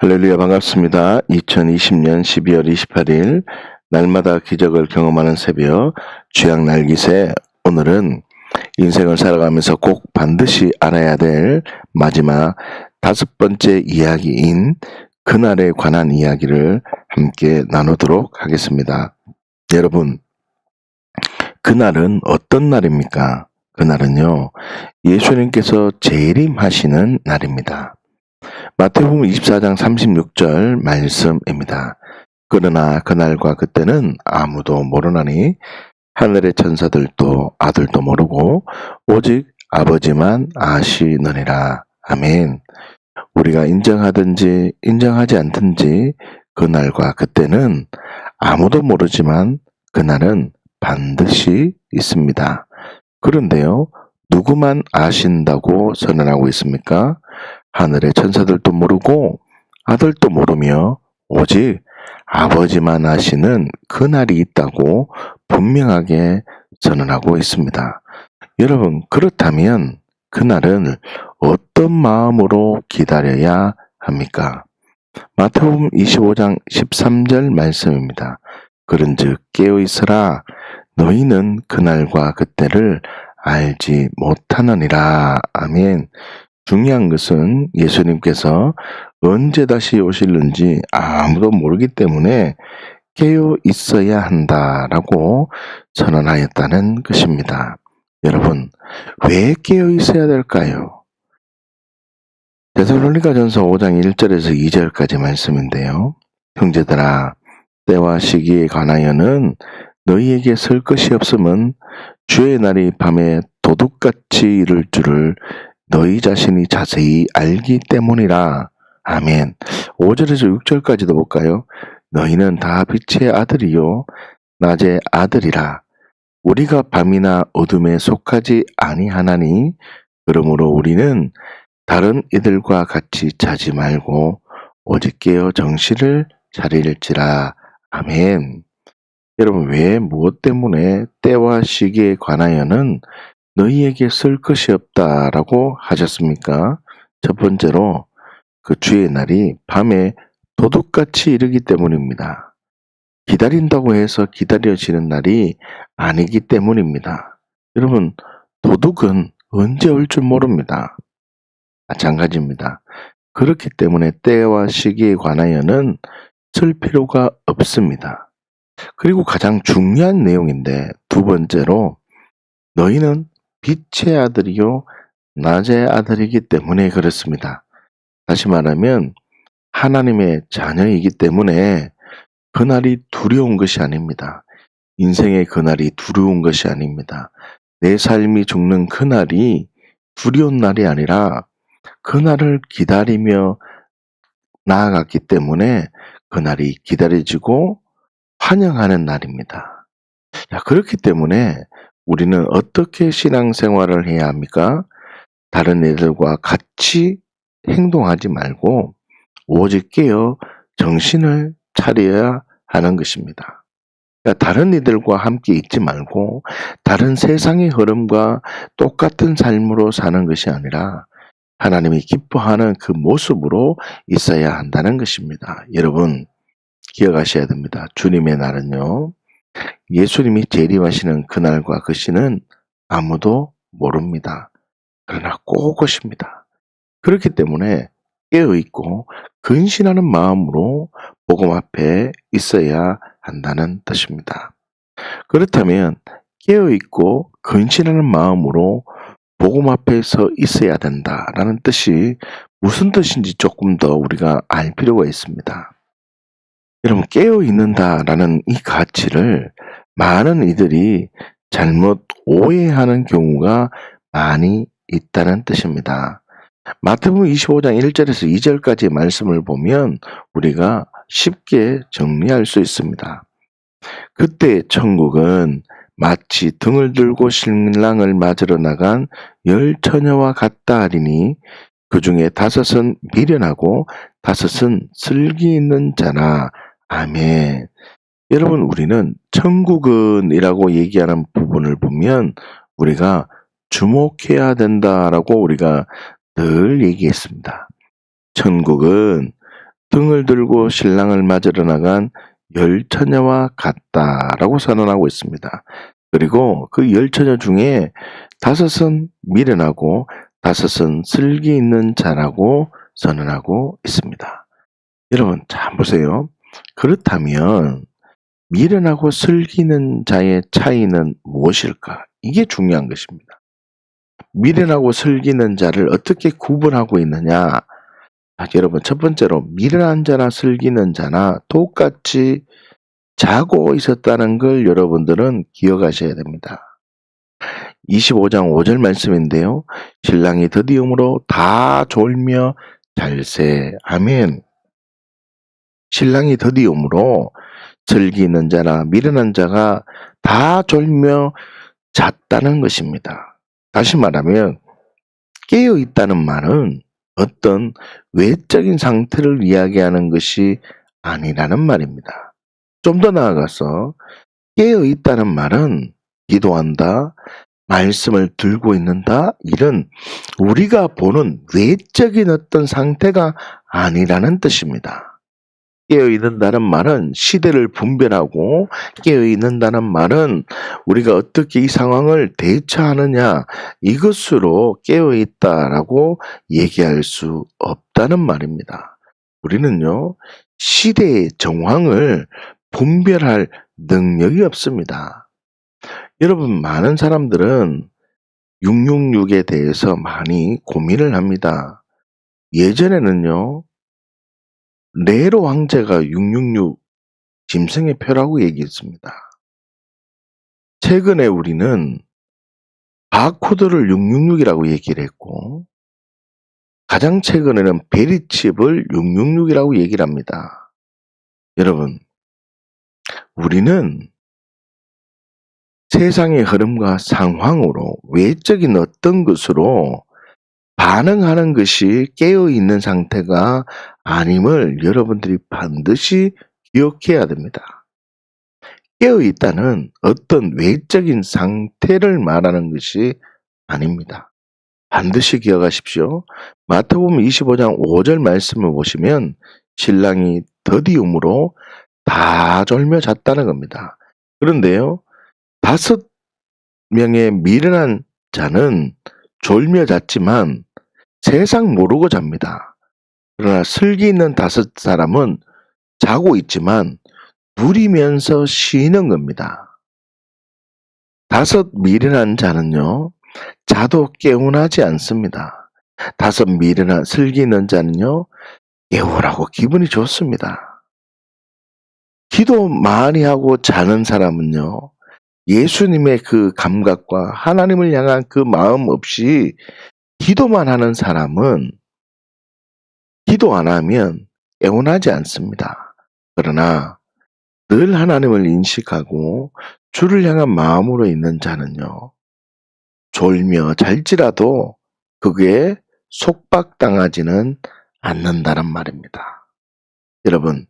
할렐루야, 반갑습니다. 2020년 12월 28일 날마다 기적을 경험하는 새벽 주양 날기새. 오늘은 인생을 살아가면서 꼭 반드시 알아야 될 마지막 5번째 이야기인 그날에 관한 이야기를 함께 나누도록 하겠습니다. 여러분, 그날은 어떤 날입니까? 그날은요, 예수님께서 재림하시는 날입니다. 마태복음 24장 36절 말씀입니다. 그러나 그날과 그때는 아무도 모르나니 하늘의 천사들도 아들도 모르고 오직 아버지만 아시느니라. 아멘. 우리가 인정하든지 인정하지 않든지 그날과 그때는 아무도 모르지만 그날은 반드시 있습니다. 그런데요, 누구만 아신다고 선언하고 있습니까? 하늘의 천사들도 모르고 아들도 모르며 오직 아버지만 아시는 그날이 있다고 분명하게 선언하고 있습니다. 여러분, 그렇다면 그날은 어떤 마음으로 기다려야 합니까? 마태복음 25장 13절 말씀입니다. 그런즉 깨어있으라. 너희는 그날과 그때를 알지 못하느니라. 아멘. 중요한 것은 예수님께서 언제 다시 오실는지 아무도 모르기 때문에 깨어 있어야 한다라고 선언하였다는 것입니다. 여러분, 왜 깨어 있어야 될까요? 데살로니가전서 5장 1절에서 2절까지 말씀인데요. 형제들아, 때와 시기에 관하여는 너희에게 설 것이 없음은 주의 날이 밤에 도둑같이 이를 줄을 너희 자신이 자세히 알기 때문이라. 아멘. 5절에서 6절까지도 볼까요? 너희는 다 빛의 아들이요 낮의 아들이라. 우리가 밤이나 어둠에 속하지 아니하나니 그러므로 우리는 다른 이들과 같이 자지 말고 오직 깨어 정신을 차릴지라. 아멘. 여러분, 왜 무엇 때문에 때와 시기에 관하여는 너희에게 쓸 것이 없다라고 하셨습니까? 첫 번째로 그 주의 날이 밤에 도둑같이 이르기 때문입니다. 기다린다고 해서 기다려지는 날이 아니기 때문입니다. 여러분, 도둑은 언제 올 줄 모릅니다. 마찬가지입니다. 그렇기 때문에 때와 시기에 관하여는 쓸 필요가 없습니다. 그리고 가장 중요한 내용인데, 두 번째로 너희는 빛의 아들이요 낮의 아들이기 때문에 그렇습니다. 다시 말하면 하나님의 자녀이기 때문에 그날이 두려운 것이 아닙니다. 인생의 그날이 두려운 것이 아닙니다. 내 삶이 죽는 그날이 두려운 날이 아니라 그날을 기다리며 나아갔기 때문에 그날이 기다려지고 환영하는 날입니다. 자, 그렇기 때문에 우리는 어떻게 신앙생활을 해야 합니까? 다른 애들과 같이 행동하지 말고 오직 깨어 정신을 차려야 하는 것입니다. 그러니까 다른 이들과 함께 있지 말고 다른 세상의 흐름과 똑같은 삶으로 사는 것이 아니라 하나님이 기뻐하는 그 모습으로 있어야 한다는 것입니다. 여러분, 기억하셔야 됩니다. 주님의 날은요, 예수님이 재림하시는 그날과 그 시는 아무도 모릅니다. 그러나 꼭 오십니다. 그렇기 때문에 깨어있고 근신하는 마음으로 복음 앞에 있어야 한다는 뜻입니다. 그렇다면 깨어있고 근신하는 마음으로 복음 앞에 서 있어야 된다라는 뜻이 무슨 뜻인지 조금 더 우리가 알 필요가 있습니다. 여러분, 깨어있는다라는 이 가치를 많은 이들이 잘못 오해하는 경우가 많이 있다는 뜻입니다. 마태복음 25장 1절에서 2절까지 말씀을 보면 우리가 쉽게 정리할 수 있습니다. 그때 천국은 마치 등을 들고 신랑을 맞으러 나간 10처녀와 같다 하리니 그 중에 5은 미련하고 5은 슬기 있는 자라. 아멘. 여러분, 우리는 천국은 이라고 얘기하는 부분을 보면 우리가 주목해야 된다라고 우리가 늘 얘기했습니다. 천국은 등을 들고 신랑을 맞으러 나간 열 처녀와 같다라고 선언하고 있습니다. 그리고 그 열 처녀 중에 5은 미련하고 5은 슬기 있는 자라고 선언하고 있습니다. 여러분 잘 보세요. 그렇다면 미련하고 슬기 있는 자의 차이는 무엇일까? 이게 중요한 것입니다. 미련하고 슬기 있는 자를 어떻게 구분하고 있느냐? 여러분 첫 번째로 미련한 자나 슬기 있는 자나 똑같이 자고 있었다는 걸 여러분들은 기억하셔야 됩니다. 25장 5절 말씀인데요. 신랑이 더디음으로 다 졸며 잘세. 아멘. 신랑이 더디음으로 슬기 있는 자나 미련한 자가 다 졸며 잤다는 것입니다. 다시 말하면 깨어 있다는 말은 어떤 외적인 상태를 이야기하는 것이 아니라는 말입니다. 좀 더 나아가서 깨어 있다는 말은 기도한다, 말씀을 들고 있는다, 이런 우리가 보는 외적인 어떤 상태가 아니라는 뜻입니다. 깨어 있는다는 말은 시대를 분별하고 깨어 있는다는 말은 우리가 어떻게 이 상황을 대처하느냐, 이것으로 깨어 있다라고 얘기할 수 없다는 말입니다. 우리는요, 시대의 정황을 분별할 능력이 없습니다. 여러분, 많은 사람들은 666에 대해서 많이 고민을 합니다. 예전에는요, 네로 황제가 666 짐승의 표라고 얘기했습니다. 최근에 우리는 바코드를 666이라고 얘기를 했고, 가장 최근에는 베리칩을 666이라고 얘기를 합니다. 여러분, 우리는 세상의 흐름과 상황으로 외적인 어떤 것으로 반응하는 것이 깨어있는 상태가 아님을 여러분들이 반드시 기억해야 됩니다. 깨어있다는 어떤 외적인 상태를 말하는 것이 아닙니다. 반드시 기억하십시오. 마태복음 25장 5절 말씀을 보시면 신랑이 더디움으로 다 졸며 잤다는 겁니다. 그런데요, 5명의 미련한 자는 졸며 잤지만 세상 모르고 잡니다. 그러나 슬기 있는 5사람은 자고 있지만 누리면서 쉬는 겁니다. 5 미련한 자는요, 자도 개운하지 않습니다. 5 미련한 슬기 있는 자는요, 개운하고 기분이 좋습니다. 기도 많이 하고 자는 사람은요, 예수님의 그 감각과 하나님을 향한 그 마음 없이 기도만 하는 사람은 기도 안 하면 개운하지 않습니다. 그러나 늘 하나님을 인식하고 주를 향한 마음으로 있는 자는요, 졸며 잘지라도 그게 속박당하지는 않는다란 말입니다. 여러분,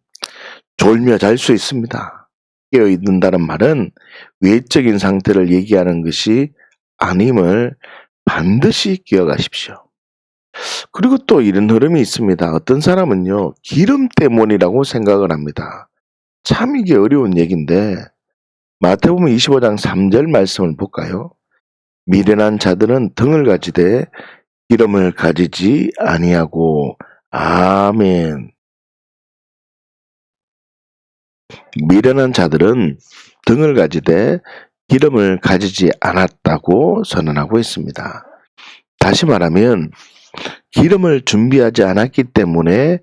졸며 잘 수 있습니다. 깨어 있는다는 말은 외적인 상태를 얘기하는 것이 아님을 반드시 기억하십시오. 그리고 또 이런 흐름이 있습니다. 어떤 사람은요, 기름 때문이라고 생각을 합니다. 참 이게 어려운 얘기인데 마태복음 25장 3절 말씀을 볼까요? 미련한 자들은 등을 가지되 기름을 가지지 아니하고. 아멘. 미련한 자들은 등을 가지되 기름을 가지지 않았다고 선언하고 있습니다. 다시 말하면 기름을 준비하지 않았기 때문에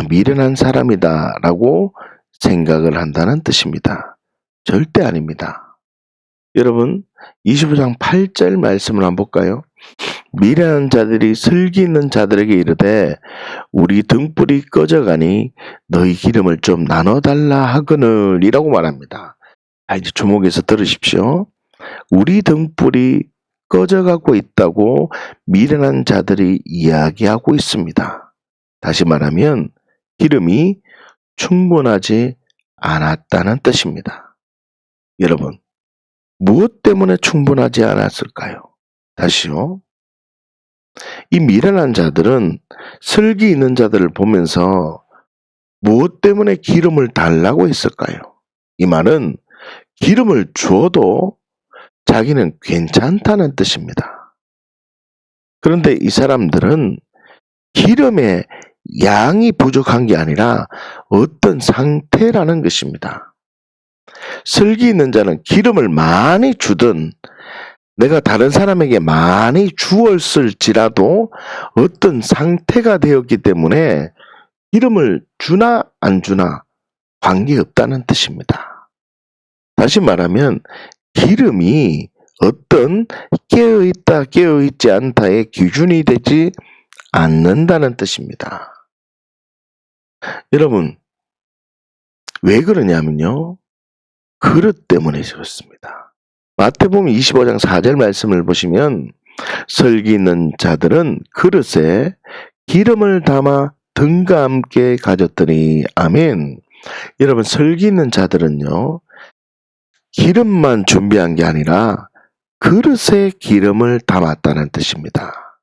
미련한 사람이다 라고 생각을 한다는 뜻입니다. 절대 아닙니다. 여러분, 25장 8절 말씀을 한번 볼까요? 미련한 자들이 슬기 있는 자들에게 이르되 우리 등불이 꺼져가니 너희 기름을 좀 나눠달라 하거늘 이라고 말합니다. 이제 주목해서 들으십시오. 우리 등불이 꺼져가고 있다고 미련한 자들이 이야기하고 있습니다. 다시 말하면 기름이 충분하지 않았다는 뜻입니다. 여러분, 무엇 때문에 충분하지 않았을까요? 다시요. 이 미련한 자들은 슬기 있는 자들을 보면서 무엇 때문에 기름을 달라고 했을까요? 이 말은 기름을 주어도 자기는 괜찮다는 뜻입니다. 그런데 이 사람들은 기름의 양이 부족한 게 아니라 어떤 상태라는 것입니다. 슬기 있는 자는 기름을 많이 주든 내가 다른 사람에게 많이 주었을지라도 어떤 상태가 되었기 때문에 기름을 주나 안 주나 관계없다는 뜻입니다. 다시 말하면 기름이 어떤 깨어있다 깨어있지 않다의 기준이 되지 않는다는 뜻입니다. 여러분, 왜 그러냐면요, 그릇 때문에 그렇습니다. 마태복음 25장 4절 말씀을 보시면 설기 있는 자들은 그릇에 기름을 담아 등과 함께 가졌더니 아멘. 여러분, 설기 있는 자들은요, 기름만 준비한 게 아니라 그릇에 기름을 담았다는 뜻입니다.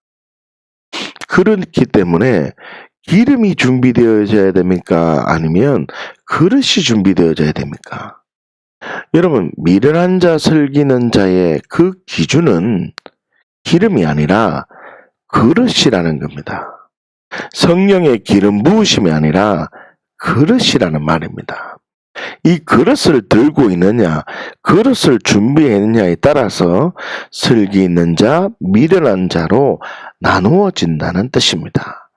그렇기 때문에 기름이 준비되어져야 됩니까? 아니면 그릇이 준비되어져야 됩니까? 여러분, 미련한 자 슬기는 자의 그 기준은 기름이 아니라 그릇이라는 겁니다. 성령의 기름 부으심이 아니라 그릇이라는 말입니다. 이 그릇을 들고 있느냐, 그릇을 준비했느냐에 따라서 슬기 있는 자, 미련한 자로 나누어진다는 뜻입니다.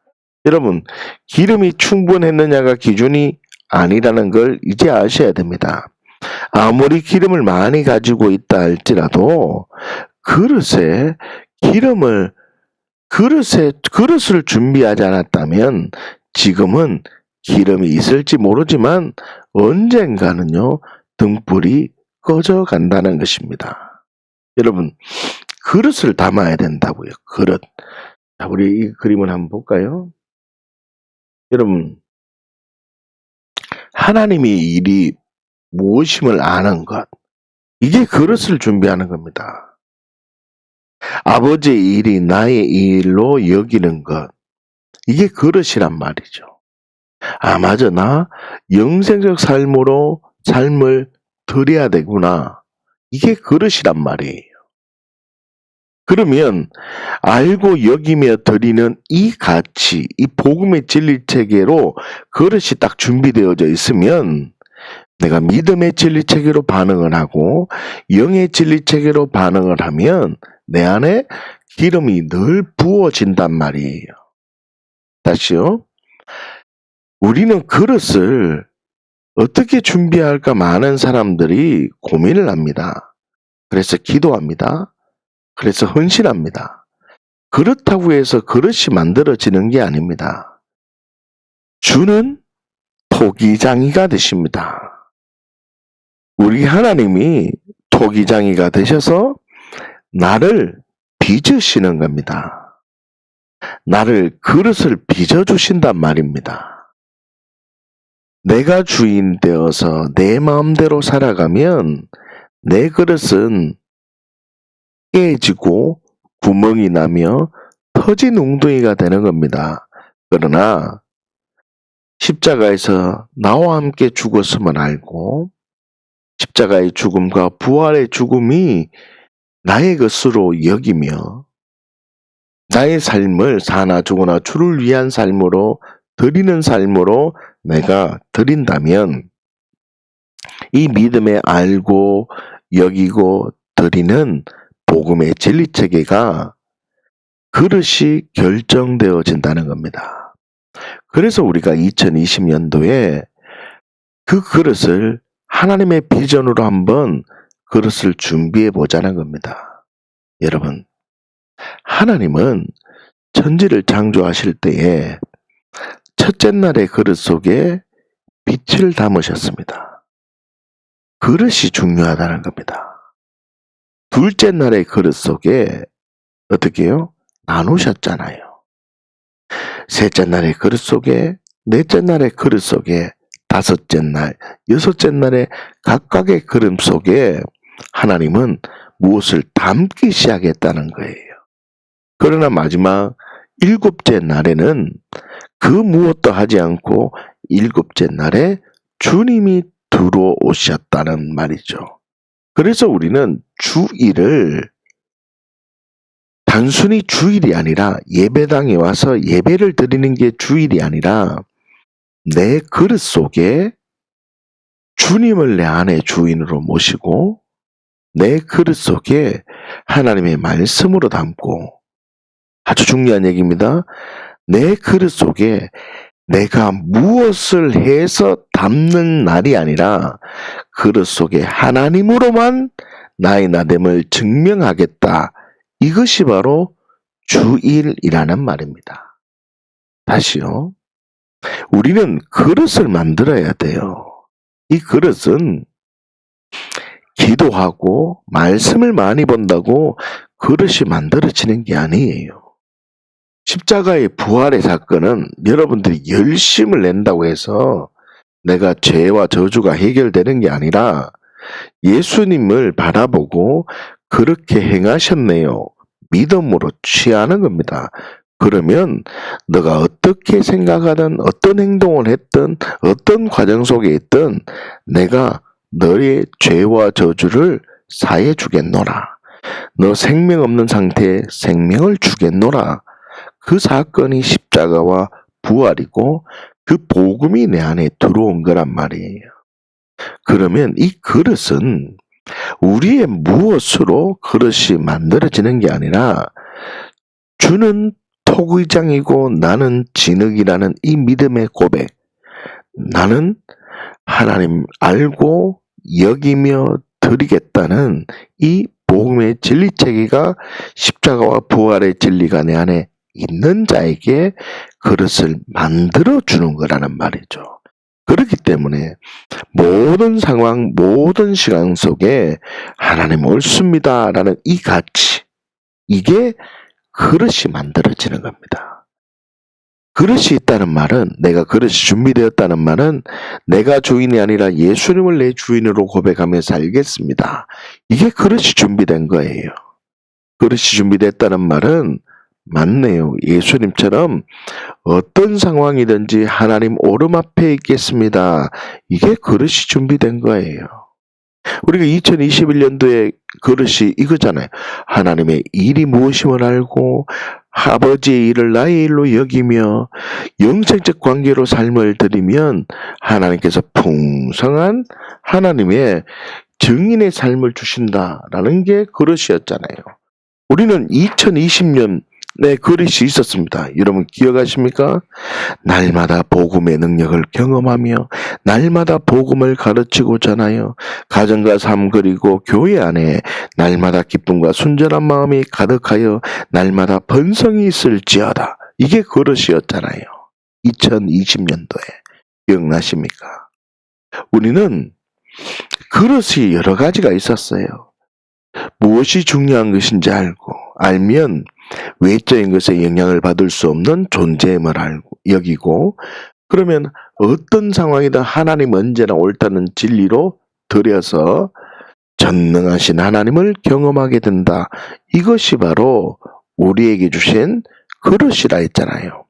여러분, 기름이 충분했느냐가 기준이 아니라는 걸 이제 아셔야 됩니다. 아무리 기름을 많이 가지고 있다 할지라도 그릇을 준비하지 않았다면 지금은 기름이 있을지 모르지만 언젠가는요, 등불이 꺼져 간다는 것입니다. 여러분, 그릇을 담아야 된다고요. 그릇. 자, 우리 이 그림을 한번 볼까요? 여러분, 하나님의 일이 무엇임을 아는 것, 이게 그릇을 준비하는 겁니다. 아버지의 일이 나의 일로 여기는 것, 이게 그릇이란 말이죠. 아, 맞아, 나 영생적 삶을 드려야 되구나, 이게 그릇이란 말이에요. 그러면 알고 여기며 드리는 이 가치, 이 복음의 진리체계로 그릇이 딱 준비되어져 있으면 내가 믿음의 진리체계로 반응을 하고 영의 진리체계로 반응을 하면 내 안에 기름이 늘 부어진단 말이에요. 다시요. 우리는 그릇을 어떻게 준비할까 많은 사람들이 고민을 합니다. 그래서 기도합니다. 그래서 헌신합니다. 그렇다고 해서 그릇이 만들어지는 게 아닙니다. 주는 토기장이가 되십니다. 우리 하나님이 토기장이가 되셔서 나를 빚으시는 겁니다. 나를 그릇을 빚어주신단 말입니다. 내가 주인 되어서 내 마음대로 살아가면 내 그릇은 깨지고 구멍이 나며 터진 웅덩이가 되는 겁니다. 그러나 십자가에서 나와 함께 죽었음을 알고 십자가의 죽음과 부활의 죽음이 나의 것으로 여기며 나의 삶을 사나 죽으나 주를 위한 삶으로 드리는 삶으로 내가 드린다면 이 믿음에 알고 여기고 드리는 복음의 진리체계가 그릇이 결정되어진다는 겁니다. 그래서 우리가 2020년도에 그 그릇을 하나님의 비전으로 한번 그릇을 준비해 보자는 겁니다. 여러분, 하나님은 천지를 창조하실 때에 첫째 날의 그릇 속에 빛을 담으셨습니다. 그릇이 중요하다는 겁니다. 둘째 날의 그릇 속에 어떻게 해요? 나누셨잖아요. 셋째 날의 그릇 속에, 넷째 날의 그릇 속에, 다섯째 날, 여섯째 날의 각각의 그릇 속에 하나님은 무엇을 담기 시작했다는 거예요. 그러나 마지막 일곱째 날에는 그 무엇도 하지 않고 일곱째 날에 주님이 들어오셨다는 말이죠. 그래서 우리는 주일을 단순히 주일이 아니라 예배당에 와서 예배를 드리는 게 주일이 아니라 내 그릇 속에 주님을 내 안에 주인으로 모시고 내 그릇 속에 하나님의 말씀으로 담고, 아주 중요한 얘기입니다. 내 그릇 속에 내가 무엇을 해서 담는 날이 아니라 그릇 속에 하나님으로만 나의 나됨을 증명하겠다. 이것이 바로 주일이라는 말입니다. 다시요. 우리는 그릇을 만들어야 돼요. 이 그릇은 기도하고 말씀을 많이 본다고 그릇이 만들어지는 게 아니에요. 십자가의 부활의 사건은 여러분들이 열심을 낸다고 해서 내가 죄와 저주가 해결되는 게 아니라 예수님을 바라보고 그렇게 행하셨네요. 믿음으로 취하는 겁니다. 그러면 너가 어떻게 생각하든 어떤 행동을 했든 어떤 과정 속에 있든 내가 너의 죄와 저주를 사해 주겠노라. 너 생명 없는 상태에 생명을 주겠노라. 그 사건이 십자가와 부활이고 그 복음이 내 안에 들어온 거란 말이에요. 그러면 이 그릇은 우리의 무엇으로 그릇이 만들어지는 게 아니라 주는 톡의장이고 나는 진흙이라는 이 믿음의 고백, 나는 하나님 알고 여기며 드리겠다는 이 복음의 진리체계가 십자가와 부활의 진리가 내 안에 있는 자에게 그릇을 만들어주는 거라는 말이죠. 그렇기 때문에 모든 상황, 모든 시간 속에 하나님 옳습니다 라는 이 가치, 이게 그릇이 만들어지는 겁니다. 그릇이 있다는 말은, 내가 그릇이 준비되었다는 말은 내가 주인이 아니라 예수님을 내 주인으로 고백하며 살겠습니다. 이게 그릇이 준비된 거예요. 그릇이 준비됐다는 말은 맞네요. 예수님처럼 어떤 상황이든지 하나님 오름 앞에 있겠습니다. 이게 그릇이 준비된 거예요. 우리가 2021년도에 그릇이 이거잖아요. 하나님의 일이 무엇임을 알고 아버지의 일을 나의 일로 여기며 영생적 관계로 삶을 드리면 하나님께서 풍성한 하나님의 증인의 삶을 주신다라는 게 그릇이었잖아요. 우리는 2020년 그릇이 있었습니다. 여러분 기억하십니까? 날마다 복음의 능력을 경험하며 날마다 복음을 가르치고 전하여 가정과 삶 그리고 교회 안에 날마다 기쁨과 순전한 마음이 가득하여 날마다 번성이 있을지어다. 이게 그릇이었잖아요. 2020년도에. 기억나십니까? 우리는 그릇이 여러 가지가 있었어요. 무엇이 중요한 것인지 알면 외적인 것에 영향을 받을 수 없는 존재임을 여기고, 그러면 어떤 상황이든 하나님 언제나 옳다는 진리로 들여서 전능하신 하나님을 경험하게 된다. 이것이 바로 우리에게 주신 그릇이라 했잖아요.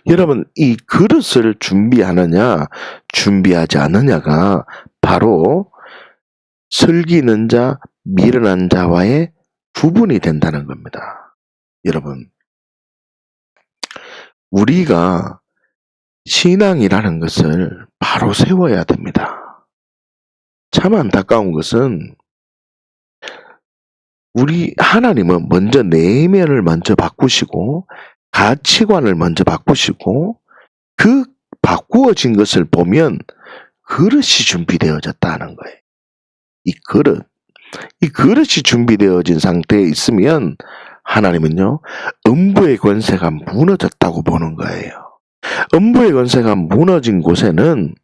여러분, 이 그릇을 준비하느냐 준비하지 않느냐가 바로 슬기는 자 미련한 자와의 구분이 된다는 겁니다. 여러분, 우리가 신앙이라는 것을 바로 세워야 됩니다. 참 안타까운 것은 우리 하나님은 먼저 내면을 먼저 바꾸시고 가치관을 먼저 바꾸시고 그 바꾸어진 것을 보면 그릇이 준비되어졌다는 거예요. 이 그릇이 준비되어진 상태에 있으면 하나님은요, 음부의 권세가 무너졌다고 보는 거예요. 음부의 권세가 무너진 곳에는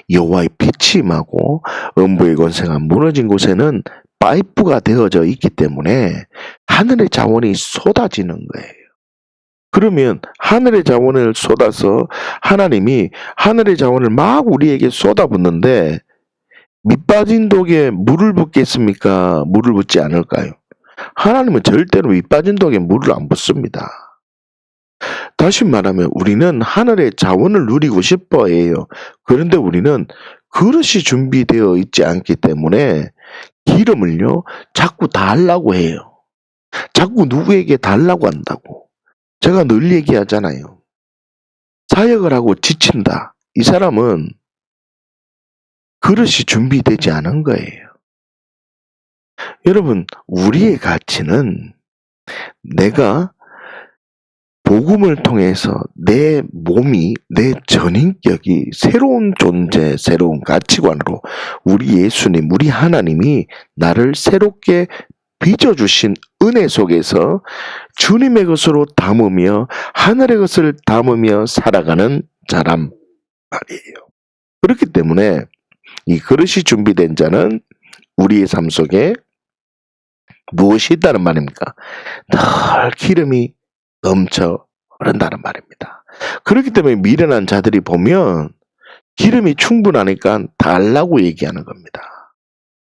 여호와의 빛이 임하고 음부의 권세가 무너진 곳에는 파이프가 되어져 있기 때문에 하늘의 자원이 쏟아지는 거예요. 그러면 하늘의 자원을 쏟아서 하나님이 하늘의 자원을 막 우리에게 쏟아붓는데 밑빠진 독에 물을 붓겠습니까? 물을 붓지 않을까요? 하나님은 절대로 밑빠진 독에 물을 안 붓습니다. 다시 말하면 우리는 하늘의 자원을 누리고 싶어 해요. 그런데 우리는 그릇이 준비되어 있지 않기 때문에 기름을요, 자꾸 달라고 해요. 자꾸 누구에게 달라고 한다고. 제가 늘 얘기하잖아요. 사역을 하고 지친다. 이 사람은 그릇이 준비되지 않은 거예요. 여러분, 우리의 가치는 내가 복음을 통해서 내 몸이, 내 전인격이 새로운 존재, 새로운 가치관으로 우리 예수님, 우리 하나님이 나를 새롭게 빚어주신 은혜 속에서 주님의 것으로 담으며 하늘의 것을 담으며 살아가는 자란 말이에요. 그렇기 때문에 이 그릇이 준비된 자는 우리의 삶 속에 무엇이 있다는 말입니까? 늘 기름이 넘쳐 흐른다는 말입니다. 그렇기 때문에 미련한 자들이 보면 기름이 충분하니까 달라고 얘기하는 겁니다.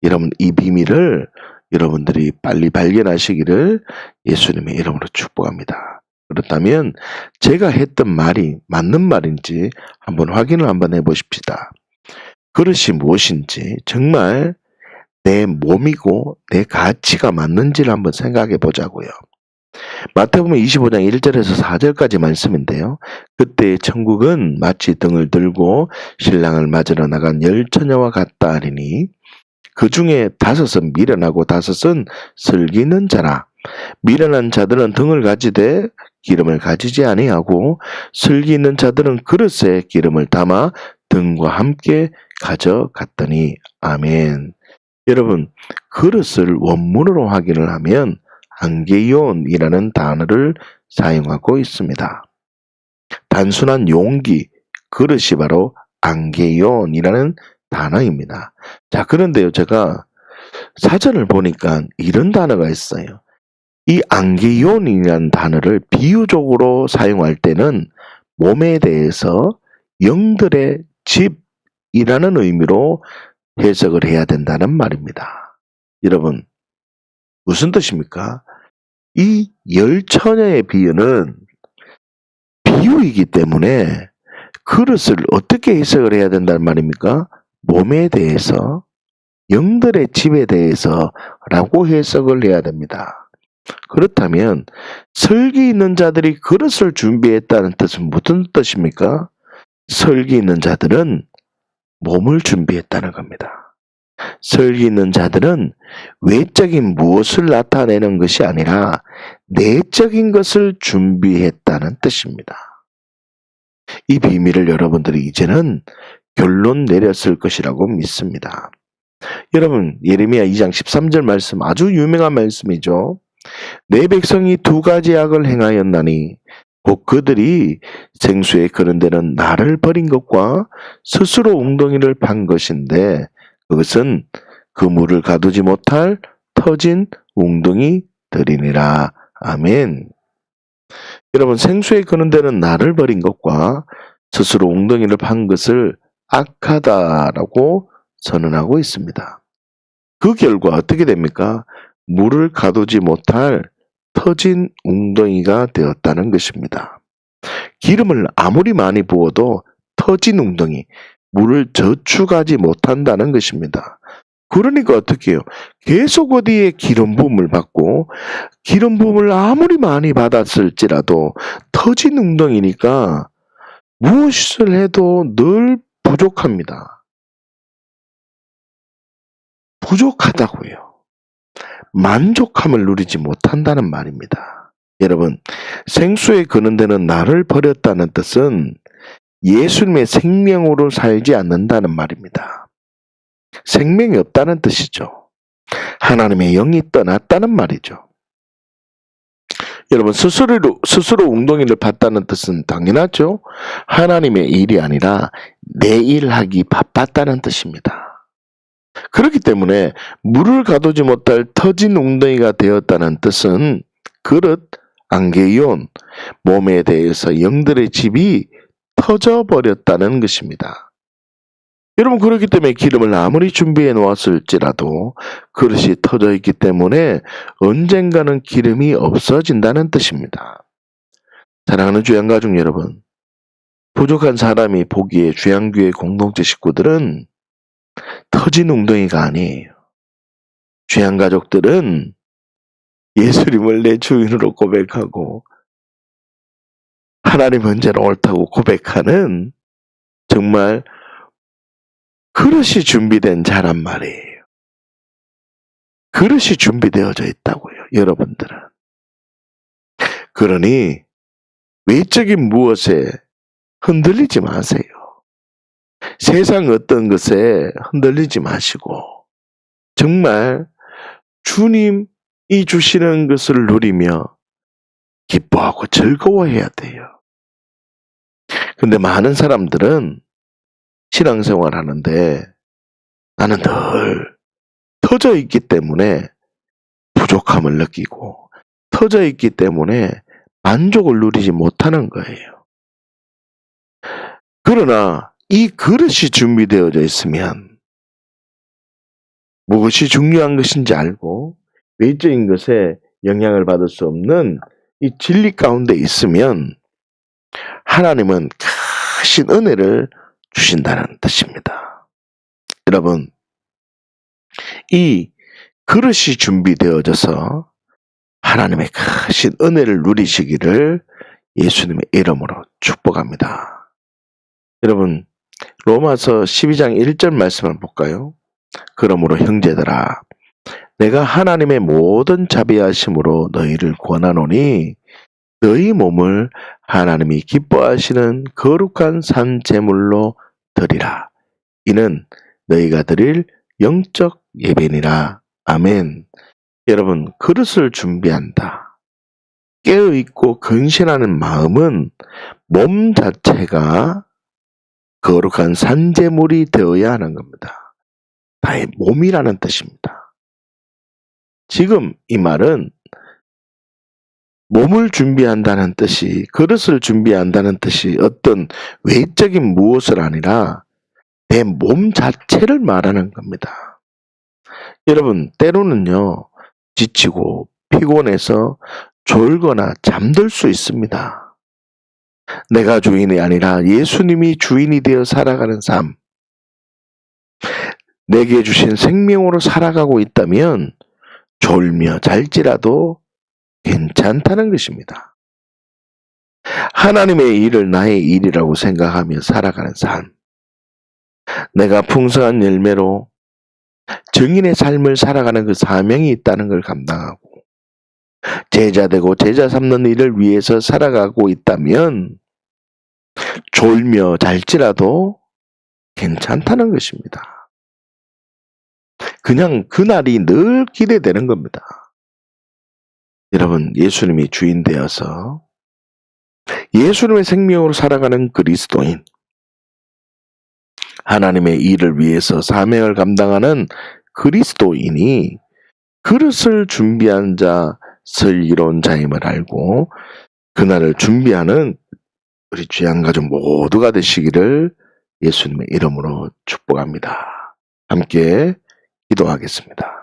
여러분, 이 비밀을 여러분들이 빨리 발견하시기를 예수님의 이름으로 축복합니다. 그렇다면 제가 했던 말이 맞는 말인지 한번 확인을 한번 해보십시다. 그릇이 무엇인지 정말 내 몸이고 내 가치가 맞는지를 한번 생각해 보자고요. 마태복음 25장 1절에서 4절까지 말씀인데요. 그때 천국은 마치 등을 들고 신랑을 맞으러 나간 10처녀와 같다 하리니 그 중에 5은 미련하고 5은 슬기 있는 자라. 미련한 자들은 등을 가지되 기름을 가지지 아니하고 슬기 있는 자들은 그릇에 기름을 담아 등과 함께 가져갔더니 아멘. 여러분, 그릇을 원문으로 확인을 하면 안게이온이라는 단어를 사용하고 있습니다. 단순한 용기, 그릇이 바로 안게이온이라는 단어입니다. 자, 그런데요, 제가 사전을 보니까 이런 단어가 있어요. 이 안게이온이라는 단어를 비유적으로 사용할 때는 몸에 대해서 영들의 집이라는 의미로 해석을 해야 된다는 말입니다. 여러분, 무슨 뜻입니까? 이 10처녀의 비유는 비유이기 때문에 그릇을 어떻게 해석을 해야 된다는 말입니까? 몸에 대해서, 영들의 집에 대해서 라고 해석을 해야 됩니다. 그렇다면 설기 있는 자들이 그릇을 준비했다는 뜻은 무슨 뜻입니까? 설기 있는 자들은 몸을 준비했다는 겁니다. 설기 있는 자들은 외적인 무엇을 나타내는 것이 아니라 내적인 것을 준비했다는 뜻입니다. 이 비밀을 여러분들이 이제는 결론 내렸을 것이라고 믿습니다. 여러분, 예레미야 2장 13절 말씀 아주 유명한 말씀이죠. 내 백성이 2가지 악을 행하였나니 곧 그들이 생수에 그런 데는 나를 버린 것과 스스로 웅덩이를 판 것인데 그것은 그 물을 가두지 못할 터진 웅덩이들이니라. 아멘. 여러분, 생수에 그런 데는 나를 버린 것과 스스로 웅덩이를 판 것을 악하다라고 선언하고 있습니다. 그 결과 어떻게 됩니까? 물을 가두지 못할 터진 웅덩이가 되었다는 것입니다. 기름을 아무리 많이 부어도 터진 웅덩이, 물을 저축하지 못한다는 것입니다. 그러니까 어떻게 해요? 계속 어디에 기름 부음을 받고 기름 부음을 아무리 많이 받았을지라도 터진 웅덩이니까 무엇을 해도 늘 부족합니다. 부족하다고요. 만족함을 누리지 못한다는 말입니다. 여러분, 생수에 그는 데는 나를 버렸다는 뜻은 예수님의 생명으로 살지 않는다는 말입니다. 생명이 없다는 뜻이죠. 하나님의 영이 떠났다는 말이죠. 여러분, 스스로 웅덩이를 팠다는 뜻은 당연하죠. 하나님의 일이 아니라 내 일하기 바빴다는 뜻입니다. 그렇기 때문에 물을 가두지 못할 터진 웅덩이가 되었다는 뜻은 그릇, 안게이온, 몸에 대해서 영들의 집이 터져버렸다는 것입니다. 여러분, 그렇기 때문에 기름을 아무리 준비해 놓았을지라도 그릇이 터져 있기 때문에 언젠가는 기름이 없어진다는 뜻입니다. 사랑하는 주양가족 여러분, 부족한 사람이 보기에 주양교회 공동체 식구들은 터진 웅덩이가 아니에요. 주양가족들은 예수님을 내 주인으로 고백하고 하나님 언제나 옳다고 고백하는 정말 그릇이 준비된 자란 말이에요. 그릇이 준비되어져 있다고요, 여러분들은. 그러니 외적인 무엇에 흔들리지 마세요. 세상 어떤 것에 흔들리지 마시고 정말 주님이 주시는 것을 누리며 기뻐하고 즐거워해야 돼요. 근데 많은 사람들은 신앙생활 하는데 나는 늘 터져 있기 때문에 부족함을 느끼고 터져 있기 때문에 만족을 누리지 못하는 거예요. 그러나 이 그릇이 준비되어져 있으면 무엇이 중요한 것인지 알고 외적인 것에 영향을 받을 수 없는 이 진리 가운데 있으면 하나님은 크신 은혜를 주신다는 뜻입니다. 여러분, 이 그릇이 준비되어져서 하나님의 크신 은혜를 누리시기를 예수님의 이름으로 축복합니다. 여러분, 로마서 12장 1절 말씀을 볼까요? 그러므로 형제들아, 내가 하나님의 모든 자비하심으로 너희를 권하노니 너희 몸을 하나님이 기뻐하시는 거룩한 산 제물로 드리라. 이는 너희가 드릴 영적 예배니라. 아멘. 여러분, 그릇을 준비한다. 깨어있고 근신하는 마음은 몸 자체가 거룩한 산제물이 되어야 하는 겁니다. 나의 몸이라는 뜻입니다. 지금 이 말은 몸을 준비한다는 뜻이, 그릇을 준비한다는 뜻이 어떤 외적인 무엇을 아니라 내 몸 자체를 말하는 겁니다. 여러분, 때로는요, 지치고 피곤해서 졸거나 잠들 수 있습니다. 내가 주인이 아니라 예수님이 주인이 되어 살아가는 삶, 내게 주신 생명으로 살아가고 있다면 졸며 잘지라도 괜찮다는 것입니다. 하나님의 일을 나의 일이라고 생각하며 살아가는 삶, 내가 풍성한 열매로 증인의 삶을 살아가는 그 사명이 있다는 걸 감당하고 제자되고 제자 삼는 일을 위해서 살아가고 있다면 졸며 잘지라도 괜찮다는 것입니다. 그냥 그날이 늘 기대되는 겁니다. 여러분, 예수님이 주인 되어서 예수님의 생명으로 살아가는 그리스도인, 하나님의 일을 위해서 사명을 감당하는 그리스도인이 그릇을 준비한 자, 슬기로운 자임을 알고 그날을 준비하는 우리 주양가족 모두가 되시기를 예수님의 이름으로 축복합니다. 함께 기도하겠습니다.